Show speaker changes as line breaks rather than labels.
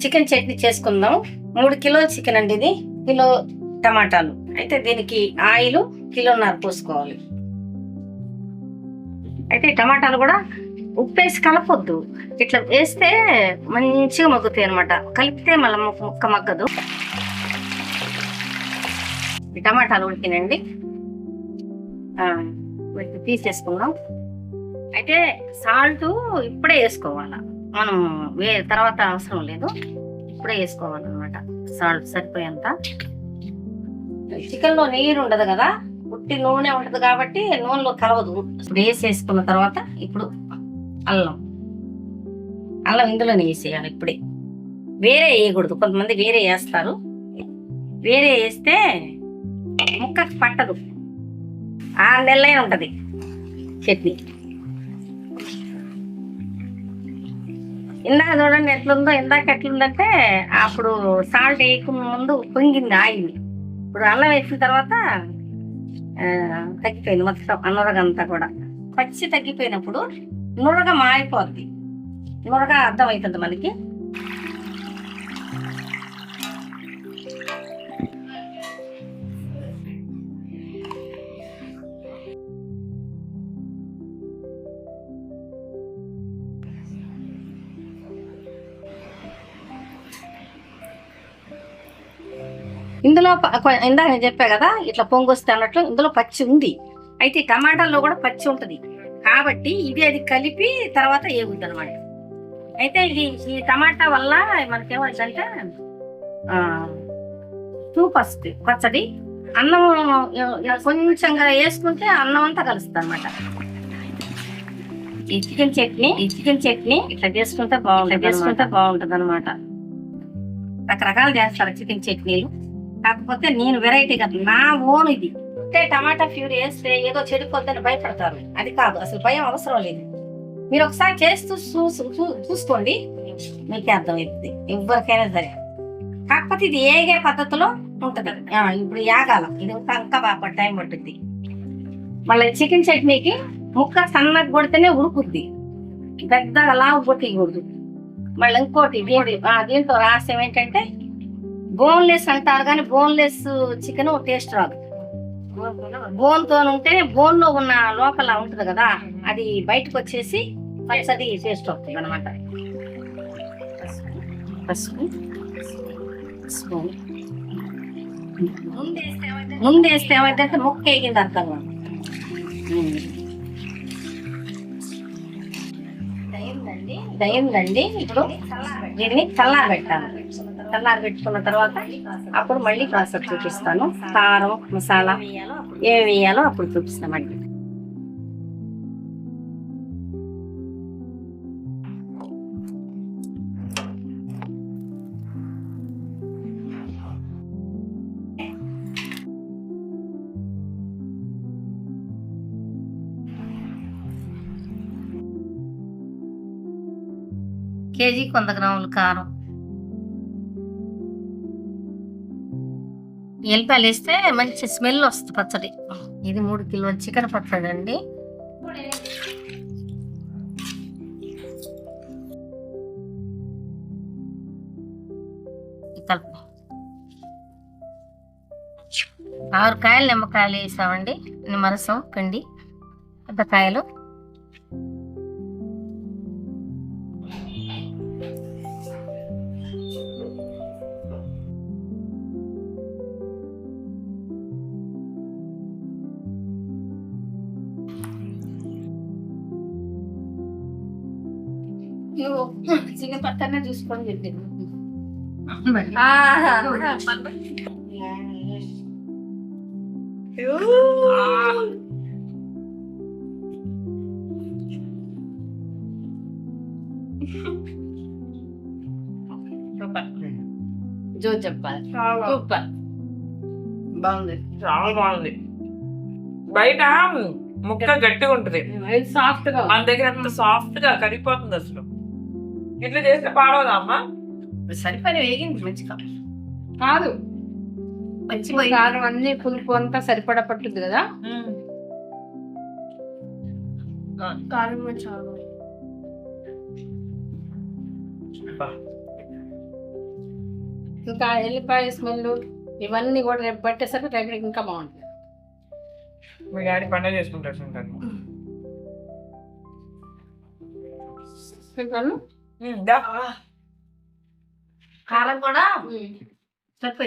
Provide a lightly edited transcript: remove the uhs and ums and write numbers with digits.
Chicken chutney చేసుకుందాం. 3 కిలోల chicken అండి ఇది. కిలో టమాటాలు. అయితే దీనికి ఆయిల్ 1.5 కిలో పోసుకోవాలి. అయితే టమాటాలు కూడా ఉప్పేసి కలపొద్దు, ఇట్లా వేస్తే మంచిగా మగ్గుతాయి అనమాట. కలిపితే మళ్ళీ ముక్క మగ్గదు. టమాటాలు ఉడికినండి, తీసేసుకుందాం. అయితే సాల్ట్ ఇప్పుడే వేసుకోవాలా, మనం తర్వాత అవసరం లేదు, ఇప్పుడే వేసుకోవాలన్నమాట. సాల్ట్ సరిపోయేంత. చికెన్లో నీరు ఉండదు కదా, ఉట్టి నూనె ఉంటది కాబట్టి నూనెలో కలవదు. వేసేసుకున్న తర్వాత ఇప్పుడు అల్లం ఇందులోనే వేసేయాలి. ఇప్పుడే వేరే వేయకూడదు, కొంతమంది వేరే వేస్తారు. వేరే వేస్తే ముక్కకి పట్టదు, 6 నెలలే ఉంటది చట్నీ. ఇందాక చూడండి ఎట్లుందో. ఇందాక ఎట్లుందంటే అప్పుడు సాల్ట్ వేయకుండా ముందు పొంగింది ఆయిల్. ఇప్పుడు అల్లం వేసిన తర్వాత తగ్గిపోయింది మొత్తం నురగ అంతా కూడా. పచ్చి తగ్గిపోయినప్పుడు నురగ మారిపోద్ది, నురగ అర్థం అవుతుంది మనకి. ఇందులో ఇందాక నేను చెప్పా కదా ఇట్లా పొంగొస్తే అన్నట్లు, ఇందులో పచ్చి ఉంది. అయితే టమాటాల్లో కూడా పచ్చి ఉంటుంది కాబట్టి ఇది అది కలిపి తర్వాత ఏగుద్ది అనమాట. అయితే ఈ టమాటా వల్ల మనకేమవుతుందంటే సూప్ వస్తుంది, పచ్చడి. అన్నం కొంచెంగా వేసుకుంటే అన్నం అంతా కలుస్తుంది అనమాట. ఈ చికెన్ చట్నీ ఇట్లా చేసుకుంటే బాగుంటుంది అనమాట. రకరకాలు చేస్తారు చికెన్ చట్నీలు, కాకపోతే నేను వెరైటీ కదా, నా ఓన్ ఇది. అంటే టమాటా ప్యూరీ వేస్తే ఏదో చెడిపోద్దని భయపడతారు, అది కాదు, అసలు భయం అవసరం లేదు. మీరు ఒకసారి చేస్తూ చూసుకోండి, మీకే అర్థమవుతుంది ఎవరికైనా సరే. కాకపోతే ఇది ఏగే పద్ధతిలో ఉంటది. ఇప్పుడు యాగాల ఇది ఇంకా బాగా టైం పట్టుద్ది. మళ్ళీ చికెన్ చట్నీకి ముక్క సన్నగా కొడితేనే ఉడుకుద్ది, పెద్దగా లావు కొట్టకూడదు. మళ్ళీ ఇంకోటి దీంట్లో రహస్యం ఏంటంటే బోన్లెస్ అంటారు కానీ బోన్లెస్ చికెన్ టేస్ట్ రాదు. బోన్ తో ఉంటేనే బోన్ లో ఉన్న లోపల ఉంటది కదా, అది బయటకు వచ్చేసి పచ్చడి టేస్ట్ వస్తుంది అనమాట. ముందేస్తే ఏమైందంటే ముక్క వేగింది అర్థం. దయ్యిందండి. ఇప్పుడు దీన్ని చల్లారబెట్టాలి. చల్లారబెట్టుకున్న తర్వాత అప్పుడు మళ్ళీ ప్రాసెస్ చూపిస్తాను. కారం మసాలా ఏమి వేయాలో అప్పుడు చూపిస్తామండి. కేజీకి 100 గ్రాములు కారం, ఎల్లిపాయలు వేస్తే మంచి స్మెల్ వస్తుంది పచ్చడి. ఇది 3 కిలోల చికెన్ పచ్చడి అండి. కలుపు 6 కాయలు నిమ్మకాయలు వేసామండి, నిమ్మరసం పిండి, పెద్దకాయలు. చికెన్ పక్కనే చూసుకొని చెప్పింది. జో చెప్పాలి, సూపర్ బాగుంది,
చాలా బాగుంది. బయట ముక్క గట్టిగా ఉంటది,
సాఫ్ట్ గా,
మన దగ్గర అంత సాఫ్ట్ గా కరిగిపోతుంది. అసలు ఇట్లా చేస్తే పాడవదా అమ్మా?
సరిపోయి వేగింది మంచిగా.
కాదు, మంచి కారం అన్ని పులుపు అంతా సరిపడా పట్టుద్ది కదా. కారం చాలా ఇంకా ఎల్లిపాయ స్మెల్ ఇవన్నీ కూడా రేపు పట్టేసరికి రేపు ఇంకా బాగుంటుంది.
మీ డాడీ పండుగ చేసుకుంటారు చూడండి.
ఇంకా
దా.
కారం కూడా సరిపోయింది.